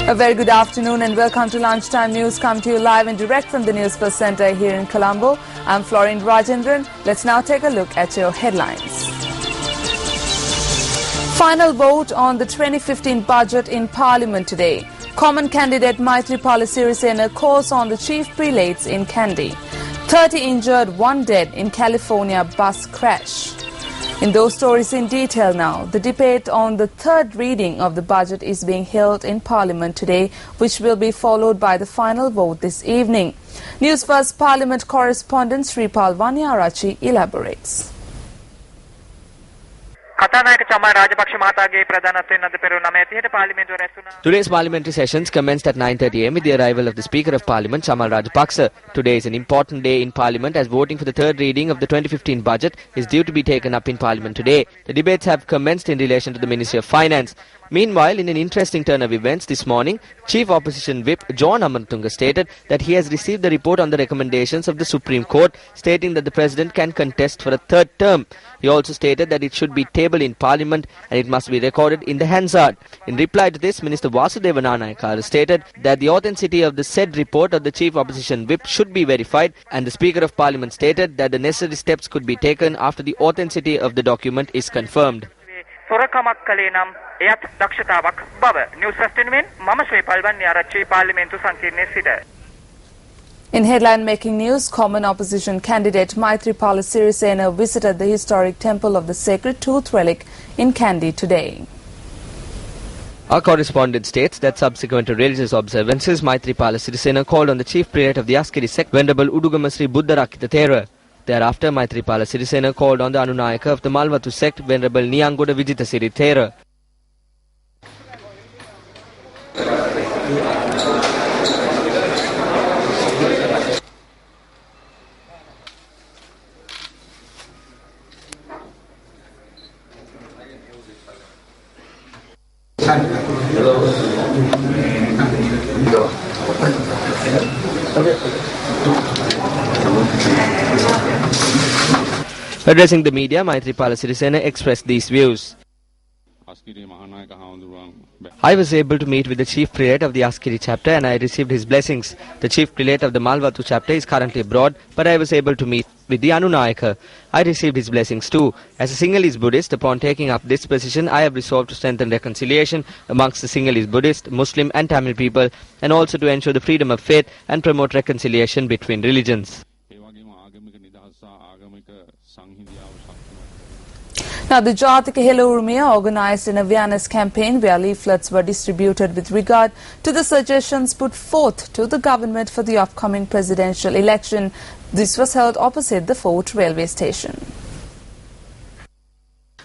A very good afternoon and welcome to Lunchtime News, come to you live and direct from the News1st Centre here in Colombo. I'm Florin Rajendran. Let's now take a look at your headlines. Final vote on the 2015 budget in Parliament today. Common candidate Maithripala Sirisena calls on the chief prelates in Kandy. 30 injured, 1 dead in California bus crash. In those stories in detail now, the debate on the third reading of the budget is being held in Parliament today, which will be followed by the final vote this evening. News1st Parliament correspondent Sripal Vanyarachi elaborates. Today's parliamentary sessions commenced at 9:30 am with the arrival of the Speaker of Parliament, Chamal Rajapaksa. Today is an important day in Parliament as voting for the third reading of the 2015 budget is due to be taken up in Parliament today. The debates have commenced in relation to the Ministry of Finance. Meanwhile, in an interesting turn of events this morning, Chief Opposition Whip John Amantunga stated that he has received the report on the recommendations of the Supreme Court, stating that the President can contest for a third term. He also stated that it should be tabled in Parliament and it must be recorded in the Hansard. In reply to this, Minister Vasudeva Nanayaka stated that the authenticity of the said report of the Chief Opposition Whip should be verified, and the Speaker of Parliament stated that the necessary steps could be taken after the authenticity of the document is confirmed. In headline-making news, common opposition candidate Maithripala Sirisena visited the historic temple of the Sacred Tooth Relic in Kandy today. Our correspondent states that subsequent to religious observances, Maithripala Sirisena called on the chief prelate of the Askeri sect, Venerable Udugama Sri Buddharakita Thera. Thereafter, Maithripala Sirisena called on the Anunayaka of the Malwatu sect, Venerable Niyangoda Vijitasiri Thera. Addressing the media, Maithripala Sirisena expressed these views. I was able to meet with the chief prelate of the Askeri chapter and I received his blessings. The chief prelate of the Malwatu chapter is currently abroad, but I was able to meet with the Anunayaka. I received his blessings too. As a Sinhalese Buddhist, upon taking up this position, I have resolved to strengthen reconciliation amongst the Sinhalese Buddhist, Muslim and Tamil people, and also to ensure the freedom of faith and promote reconciliation between religions. Now, the Jathika Hela Urumiya organised an awareness campaign where leaflets were distributed with regard to the suggestions put forth to the government for the upcoming presidential election. This was held opposite the Fort railway station.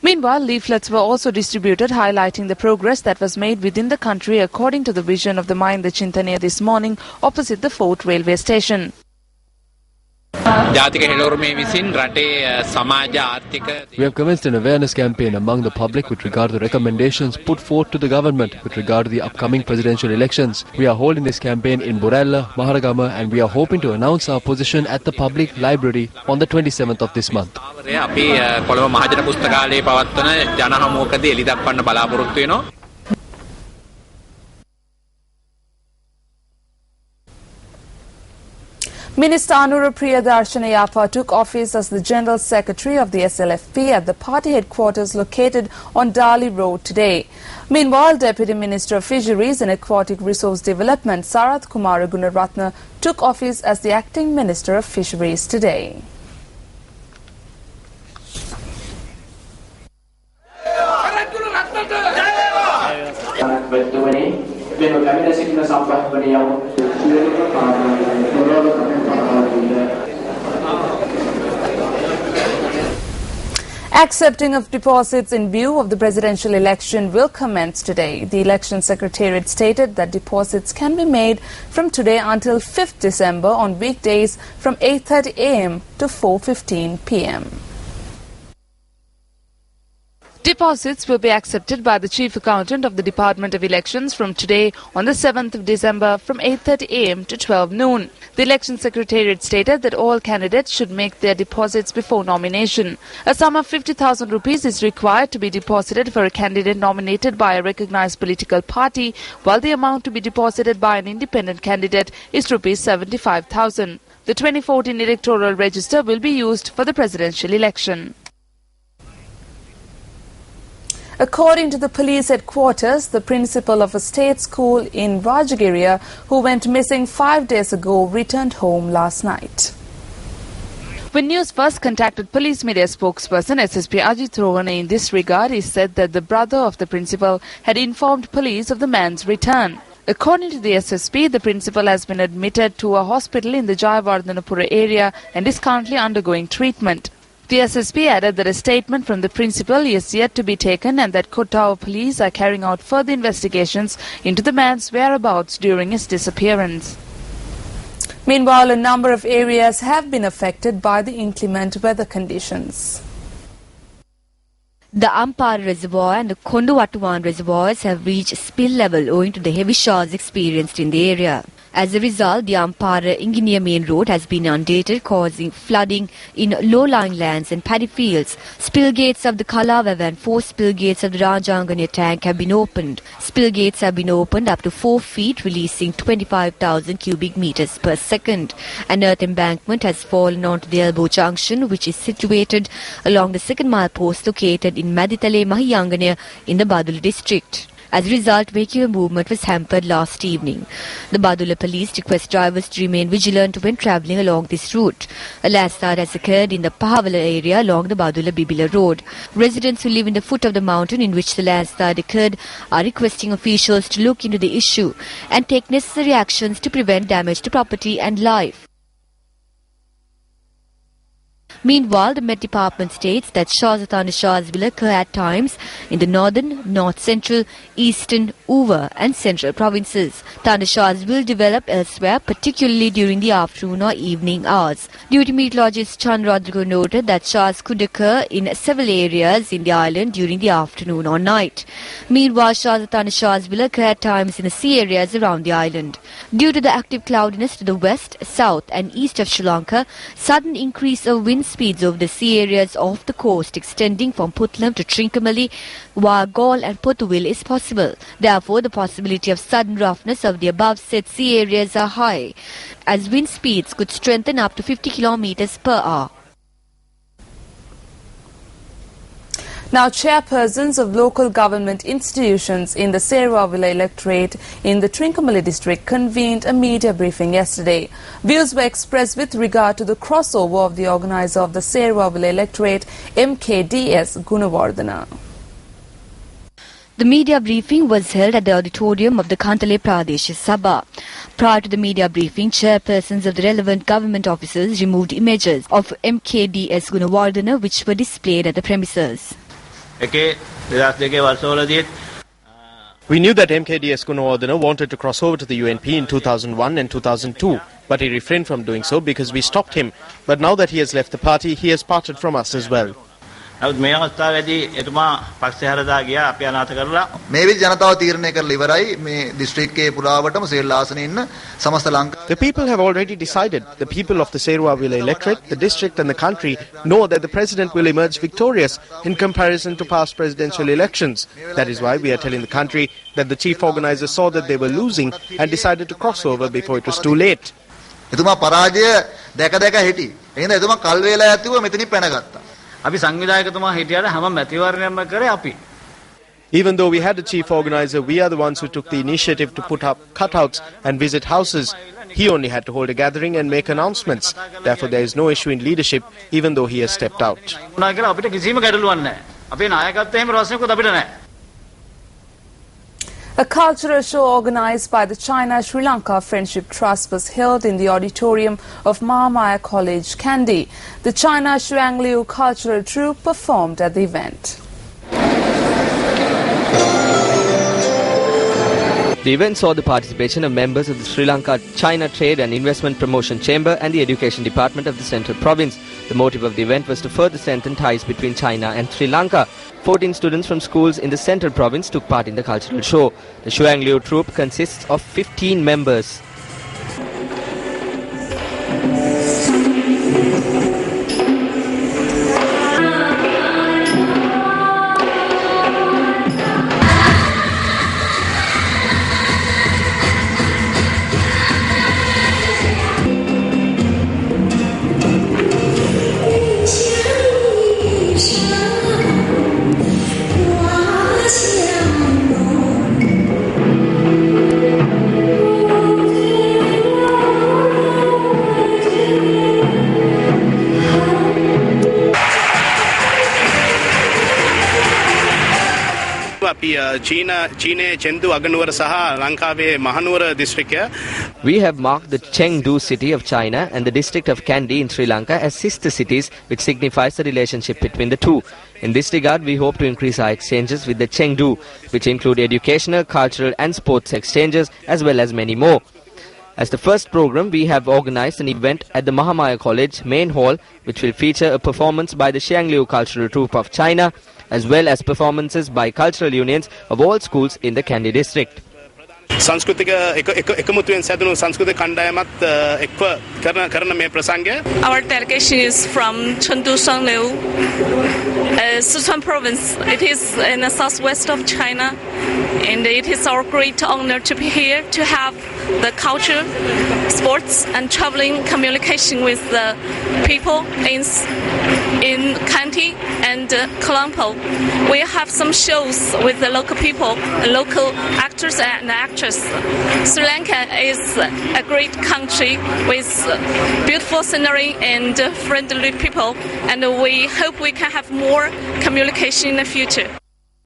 Meanwhile, leaflets were also distributed highlighting the progress that was made within the country according to the vision of the Mahinda Chintanaye this morning opposite the Fort railway station. We have commenced an awareness campaign among the public with regard to the recommendations put forth to the government with regard to the upcoming presidential elections. We are holding this campaign in Burella, Maharagama, and we are hoping to announce our position at the public library on the 27th of this month. Minister Anura Priyadarshana Yapa took office as the General Secretary of the SLFP at the party headquarters located on Dali Road today. Meanwhile, Deputy Minister of Fisheries and Aquatic Resource Development Sarath Kumara Gunaratna took office as the Acting Minister of Fisheries today. Accepting of deposits in view of the presidential election will commence today. The Election Secretariat stated that deposits can be made from today until 5th December on weekdays from 8:30 am to 4:15 pm. Deposits will be accepted by the Chief Accountant of the Department of Elections from today on the 7th of December from 8:30 am to 12 noon. The Election Secretariat stated that all candidates should make their deposits before nomination. A sum of 50,000 rupees is required to be deposited for a candidate nominated by a recognized political party, while the amount to be deposited by an independent candidate is rupees 75,000. The 2014 electoral register will be used for the presidential election. According to the police headquarters, the principal of a state school in Rajagiriya, who went missing 5 days ago, returned home last night. When News1st contacted police media spokesperson SSP Ajit Rohane in this regard, he said that the brother of the principal had informed police of the man's return. According to the SSP, the principal has been admitted to a hospital in the Jayawardhanapura area and is currently undergoing treatment. The SSP added that a statement from the principal is yet to be taken and that Kottawa police are carrying out further investigations into the man's whereabouts during his disappearance. Meanwhile, a number of areas have been affected by the inclement weather conditions. The Ampara Reservoir and the Konduvatuwan reservoirs have reached spill level owing to the heavy showers experienced in the area. As a result, the Ampara-Ingenia main road has been inundated, causing flooding in low-lying lands and paddy fields. Spill gates of the Kalavav and 4 spill gates of the Rajangania tank have been opened. Spill gates have been opened up to 4 feet, releasing 25,000 cubic meters per second. An earth embankment has fallen onto the Elbow Junction, which is situated along the 2nd mile post located in Maditale Mahiyangania in the Badula district. As a result, vehicular movement was hampered last evening. The Badula police request drivers to remain vigilant when travelling along this route. A landslide has occurred in the Pahavala area along the Badula-Bibila road. Residents who live in the foot of the mountain in which the landslide occurred are requesting officials to look into the issue and take necessary actions to prevent damage to property and life. Meanwhile, the Met Department states that showers or thundershowers will occur at times in the northern, north-central, eastern, Uva and central provinces. Thundershowers will develop elsewhere, particularly during the afternoon or evening hours. Duty meteorologist Chandradrigo noted that showers could occur in several areas in the island during the afternoon or night. Meanwhile, showers or thundershowers will occur at times in the sea areas around the island. Due to the active cloudiness to the west, south and east of Sri Lanka, sudden increase of wind speeds over the sea areas off the coast extending from Putlam to Trincomalee, Gaul and Pothuwil is possible. Therefore, the possibility of sudden roughness of the above said sea areas are high, as wind speeds could strengthen up to 50 km per hour. Now, chairpersons of local government institutions in the Serwavila electorate in the Trincomalee district convened a media briefing yesterday. Views were expressed with regard to the crossover of the organizer of the Serwavila electorate, MKDS Gunawardena. The media briefing was held at the auditorium of the Kantale Pradesh Sabha. Prior to the media briefing, chairpersons of the relevant government offices removed images of MKDS Gunawardena which were displayed at the premises. We knew that MKDS Gunawardena wanted to cross over to the UNP in 2001 and 2002, but he refrained from doing so because we stopped him. But now that he has left the party, he has parted from us as well. මේ අවස්ථාවේදී එතුමා පක්ෂය හරදා ගියා අපි අනාථ කරලා මේ විදි ජනතාව තීරණය කරලා ඉවරයි මේ දිස්ත්‍රික්කයේ පුරාවටම සේල් ආසනේ ඉන්න සමස්ත ලංකාව. The people have already decided. The people of the Serwavila electorate, the district and the country know that the president will emerge victorious in comparison to past presidential elections. That is why we are telling the country that the chief organizer saw that they were losing and decided to cross over before it was too late. එතුමා පරාජය දැක දැක හිටි. එහෙනම් එතුමා කල් වේලා ඇතුව මෙතනින් පැනගත්තා. අපි සංවිධායකතුමා හිටියට හැම මැතිවරණයක්ම කරේ අපි. Even though we had a chief organizer, we are the ones who took the initiative to put up cutouts and visit houses. He only had to hold a gathering and make announcements. Therefore, there is no issue in leadership, even though he has stepped out. අපිට කිසිම ගැටලුවක් නැහැ. අපේ නායකත්වයේ එහෙම ප්‍රශ්නකුත් අපිට නැහැ. A cultural show organized by the China-Sri Lanka Friendship Trust was held in the auditorium of Mahamaya College, Kandy. The China-Shuang Liu cultural troupe performed at the event. The event saw the participation of members of the Sri Lanka China Trade and Investment Promotion Chamber and the Education Department of the Central Province. The motive of the event was to further strengthen ties between China and Sri Lanka. 14 students from schools in the central province took part in the cultural show. The Xuang Liu troupe consists of 15 members. We have marked the Chengdu city of China and the district of Kandy in Sri Lanka as sister cities, which signifies the relationship between the two. In this regard, we hope to increase our exchanges with the Chengdu, which include educational, cultural and sports exchanges, as well as many more. As the first program, we have organized an event at the Mahamaya College main hall, which will feature a performance by the Xuang Liu Cultural Troupe of China, as well as performances by cultural unions of all schools in the Kandy district. සංස්කෘතික එකමුතුවෙන් සැදුණු සංස්කෘතික කණ්ඩායමත් එක්ව කරන මේ ප්‍රසංගය. Our delegation is from Chengdu Shangliu, Sichuan province. It is in the southwest of China, and it is our great honor to be here to have the culture, sports and traveling communication with the people in Kandy and Colombo. We have some shows with the local people, local actors and actresses. Sri Lanka is a great country with beautiful scenery and friendly people, and we hope we can have more communication in the future.